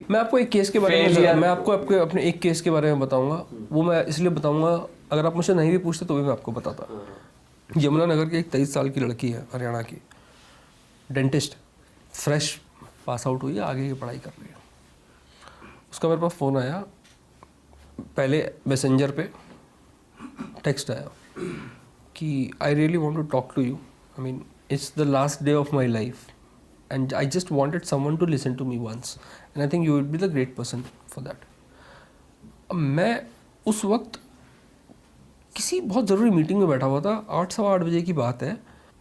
मैं आपको एक केस के बारे में मैं आपको अपने एक केस के बारे में बताऊंगा। वो मैं इसलिए बताऊंगा, अगर आप मुझसे नहीं भी पूछते तो भी मैं आपको बताता। यमुनानगर की एक 23 साल की लड़की है, हरियाणा की, डेंटिस्ट, फ्रेश पास आउट हुई है, आगे की पढ़ाई कर रही है। उसका मेरे पास फ़ोन आया, पहले मैसेंजर पे टेक्स्ट आया कि I really want to talk to you, I mean it's the last day of my life and I just wanted someone to listen to me once and I think you would be the great person for that. अब मैं उस वक्त किसी बहुत ज़रूरी meeting में बैठा हुआ था, 8-8:15 बजे की बात है।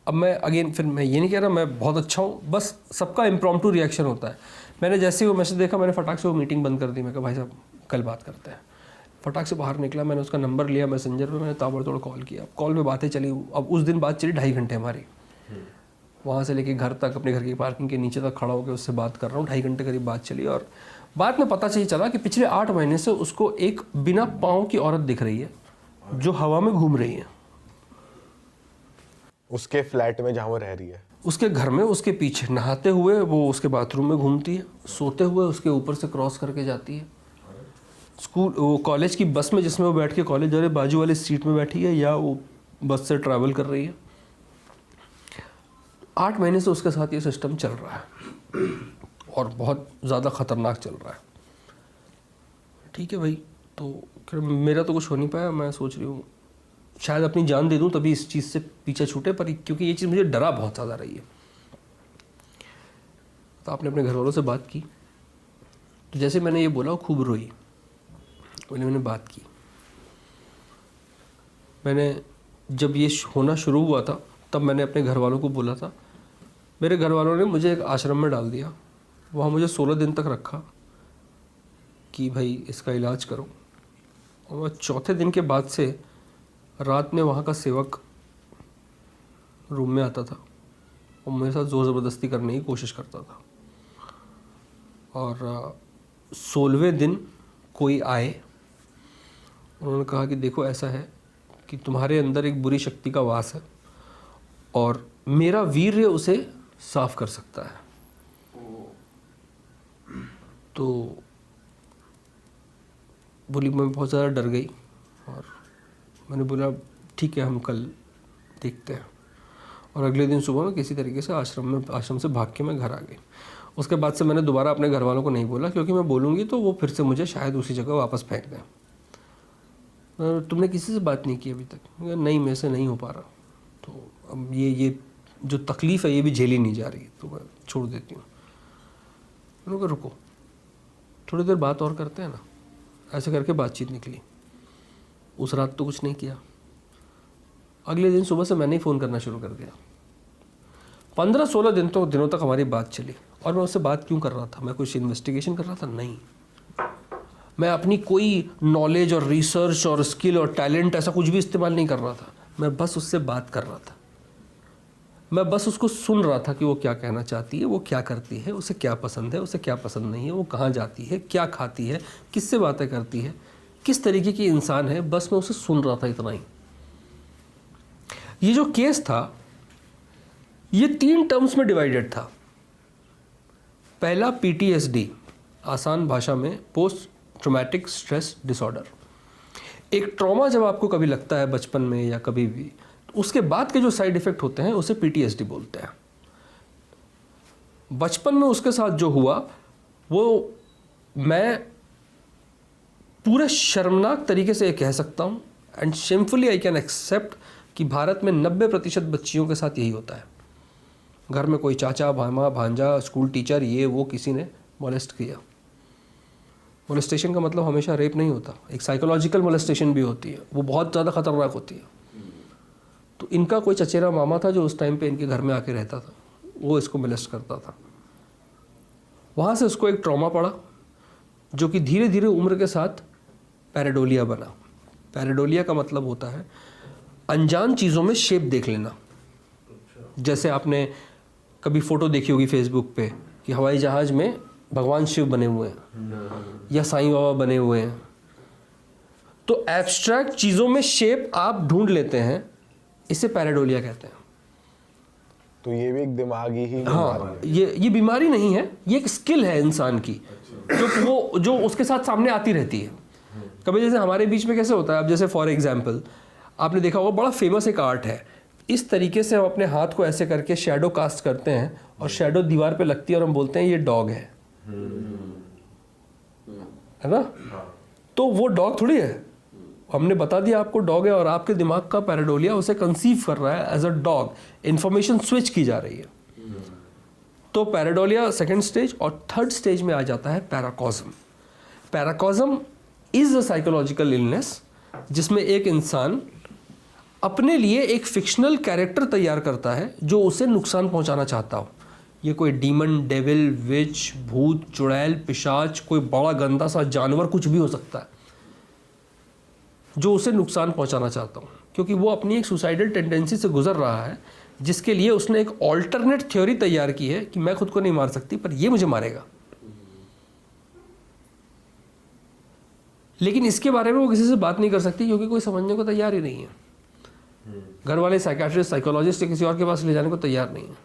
अब मैं अगेन फिर मैं ये नहीं कह रहा मैं बहुत अच्छा हूँ, बस सबका इम्प्रॉम्प्टू रिएक्शन होता है। मैंने जैसे ही वो मैसेज देखा, मैंने फटाक से वो मीटिंग बंद कर दी। मैं कहा भाई साहब कल बात करते हैं। फटाक से बाहर निकला, मैंने उसका नंबर लिया मैसेंजर पे, मैंने ताबड़तोड़ कॉल किया। कॉल पे बातें चली। अब उस दिन बात चली 2.5 घंटे हमारी। वहाँ से लेके घर तक, अपने घर की पार्किंग के नीचे तक खड़ा होकर उससे बात कर रहा हूँ। 2.5 घंटे करीब बात चली और बाद में पता चला कि पिछले 8 महीने से उसको एक बिना पाँव की औरत दिख रही है जो हवा में घूम रही है उसके फ्लैट में जहाँ वो रह रही है, उसके घर में। उसके पीछे नहाते हुए वो उसके बाथरूम में घूमती है, सोते हुए उसके ऊपर से क्रॉस करके जाती है। स्कूल वो कॉलेज की बस में जिसमें वो बैठ के कॉलेज जा रही है, बाजू वाली सीट में बैठी है या वो बस से ट्रैवल कर रही है। 8 महीने से उसके साथ ये सिस्टम चल रहा है और बहुत ज़्यादा ख़तरनाक चल रहा है। ठीक है भाई, तो मेरा तो कुछ हो नहीं पाया। मैं सोच रही हूँ शायद अपनी जान दे दूँ तभी इस चीज़ से पीछे छूटे, पर क्योंकि ये चीज़ मुझे डरा बहुत ज़्यादा रही है। तो आपने अपने घर वालों से बात की? तो जैसे मैंने ये बोला वो खूब रोई। मैंने बात की। मैंने जब ये होना शुरू हुआ था तब मैंने अपने घर वालों को बोला था। मेरे घर वालों ने मुझे एक आश्रम में डाल दिया, वहाँ मुझे 16 दिन तक रखा कि भाई इसका इलाज करो। और 4थे दिन के बाद से रात में वहाँ का सेवक रूम में आता था और मेरे साथ ज़ोर ज़बरदस्ती करने की कोशिश करता था। और 16वें दिन कोई आए, उन्होंने कहा कि देखो ऐसा है कि तुम्हारे अंदर एक बुरी शक्ति का वास है और मेरा वीर्य उसे साफ कर सकता है। तो बोली, मैं बहुत ज़्यादा डर गई और मैंने बोला ठीक है हम कल देखते हैं। और अगले दिन सुबह मैं किसी तरीके से आश्रम से भाग के मैं घर आ गई। उसके बाद से मैंने दोबारा अपने घर वालों को नहीं बोला, क्योंकि मैं बोलूँगी तो वो फिर से मुझे शायद उसी जगह वापस फेंक दें। तुमने किसी से बात नहीं की अभी तक? नहीं, मेरे से नहीं हो पा रहा। तो अब ये जो तकलीफ़ है ये भी झेली नहीं जा रही, तो मैं छोड़ देती हूँ। मैंने कहा रुको थोड़ी देर बात और करते हैं ना। ऐसे करके बातचीत निकली। उस रात तो कुछ नहीं किया। अगले दिन सुबह से मैंने ही फ़ोन करना शुरू कर दिया। 15-16 दिनों तक हमारी बात चली। और मैं उससे बात क्यों कर रहा था? मैं कुछ इन्वेस्टिगेशन कर रहा था? नहीं, मैं अपनी कोई नॉलेज और रिसर्च और स्किल और टैलेंट ऐसा कुछ भी इस्तेमाल नहीं कर रहा था। मैं बस उससे बात कर रहा था। मैं बस उसको सुन रहा था कि वो क्या कहना चाहती है, वो क्या करती है, उसे क्या पसंद है, उसे क्या पसंद नहीं है, वो कहाँ जाती है, क्या खाती है, किससे बातें करती है, किस तरीके की इंसान है। बस मैं उसे सुन रहा था, इतना ही। ये जो केस था ये 3 टर्म्स में डिवाइडेड था। पहला PTSD, आसान भाषा में पोस्ट ट्रॉमेटिक स्ट्रेस डिसऑर्डर। एक ट्रॉमा जब आपको कभी लगता है बचपन में या कभी भी, तो उसके बाद के जो साइड इफ़ेक्ट होते हैं उसे PTSD बोलते हैं। बचपन में उसके साथ जो हुआ वो मैं पूरे शर्मनाक तरीके से कह सकता हूँ, एंड शेमफुली आई कैन एक्सेप्ट, कि भारत में 90% बच्चियों के साथ यही होता है। घर में कोई चाचा, मामा, भांजा, स्कूल टीचर, ये वो किसी ने मोलेस्ट किया। मोलेस्टेशन का मतलब हमेशा रेप नहीं होता, एक साइकोलॉजिकल मोलेस्टेशन भी होती है, वो बहुत ज़्यादा खतरनाक होती है। तो इनका कोई चचेरा मामा था जो उस टाइम पे इनके घर में आके रहता था, वो इसको मोलेस्ट करता था। वहाँ से उसको एक ट्रॉमा पड़ा जो कि धीरे धीरे उम्र के साथ पैराडोलिया बना। पैराडोलिया का मतलब होता है अनजान चीज़ों में शेप देख लेना। जैसे आपने कभी फ़ोटो देखी होगी फेसबुक पे कि हवाई जहाज़ में भगवान शिव बने हुए हैं या साईं बाबा बने हुए हैं। तो एब्स्ट्रैक्ट चीज़ों में शेप आप ढूंढ लेते हैं, इसे पैराडोलिया कहते हैं। तो ये भी एक दिमागी ही हाँ, ये बीमारी नहीं है, ये एक स्किल है इंसान की। जो उसके साथ सामने आती रहती है। कभी जैसे हमारे बीच में कैसे होता है, अब जैसे फॉर एग्जाम्पल आपने देखा होगा बड़ा फेमस एक आर्ट है, इस तरीके से हम अपने हाथ को ऐसे करके शेडो कास्ट करते हैं और शेडो दीवार पे लगती है और हम बोलते हैं ये डॉग है ना? तो वो डॉग थोड़ी है, हमने बता दिया आपको डॉग है और आपके दिमाग का पैराडोलिया उसे कंसीव कर रहा है as a dog, information switch की जा रही है। तो पैराडोलिया सेकंड स्टेज, और थर्ड स्टेज में आ जाता है paracosm. Paracosm is a psychological illness जिसमें एक इंसान अपने लिए एक फिक्शनल कैरेक्टर तैयार करता है जो उसे नुकसान पहुंचाना चाहता हो। ये कोई डीमन, डेविल, विच, भूत, चुड़ैल, पिशाच, कोई बड़ा गंदा सा जानवर, कुछ भी हो सकता है जो उसे नुकसान पहुंचाना चाहता हूँ, क्योंकि वो अपनी एक सुसाइडल टेंडेंसी से गुजर रहा है जिसके लिए उसने एक ऑल्टरनेट थ्योरी तैयार की है कि मैं खुद को नहीं मार सकती पर ये मुझे मारेगा। लेकिन इसके बारे में वो किसी से बात नहीं कर सकती क्योंकि कोई समझने को तैयार ही नहीं है। घर वाले साइकियाट्रिस्ट, साइकोलॉजिस्ट या किसी और के पास ले जाने को तैयार नहीं है।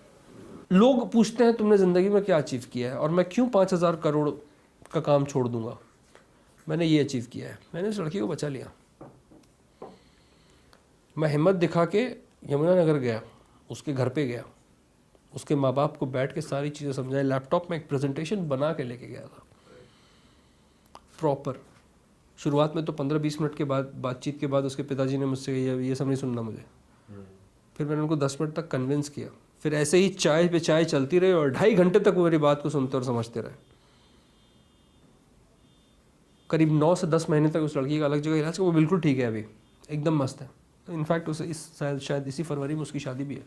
लोग पूछते हैं तुमने ज़िंदगी में क्या अचीव किया है, और मैं क्यों 5,000 करोड़ का काम छोड़ दूंगा। मैंने ये अचीव किया है, मैंने उस लड़की को बचा लिया। मैं हिम्मत दिखा के यमुनानगर गया, उसके घर पे गया, उसके माँ बाप को बैठ के सारी चीज़ें समझाई, लैपटॉप में एक प्रेजेंटेशन बना के लेके गया था प्रॉपर। शुरुआत में तो 15-20 मिनट के बाद बातचीत के बाद उसके पिताजी ने मुझसे कहा ये सब नहीं सुनना मुझे। फिर मैंने उनको 10 मिनट तक कन्विंस किया, फिर ऐसे ही चाय पे चाय चलती रही और 2.5 घंटे तक वो मेरी बात को सुनते और समझते रहे। करीब 9 से 10 महीने तक उस लड़की का अलग जगह इलाज किया, वो बिल्कुल ठीक है, अभी एकदम मस्त है। इनफैक्ट उसे शायद इसी फरवरी में उसकी शादी भी है।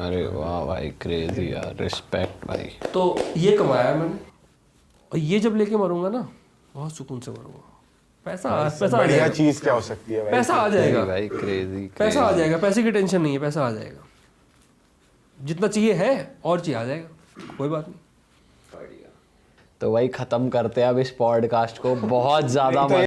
अरे वाह भाई, क्रेजी यार, रिस्पेक्ट भाई। तो ये कमाया मैंने, और ये जब लेके मरूंगा ना बहुत सुकून से मरूंगा। पैसा आ बढ़िया जाएगा, चीज क्या हो सकती है भाई? पैसा आ जाएगा भाई, क्रेजी। पैसा आ जाएगा, पैसे की टेंशन नहीं है, पैसा आ जाएगा, जितना चाहिए है और चाहिए आ जाएगा, कोई बात नहीं। तो भाई खत्म करते हैं अब इस पॉडकास्ट को, बहुत ज्यादा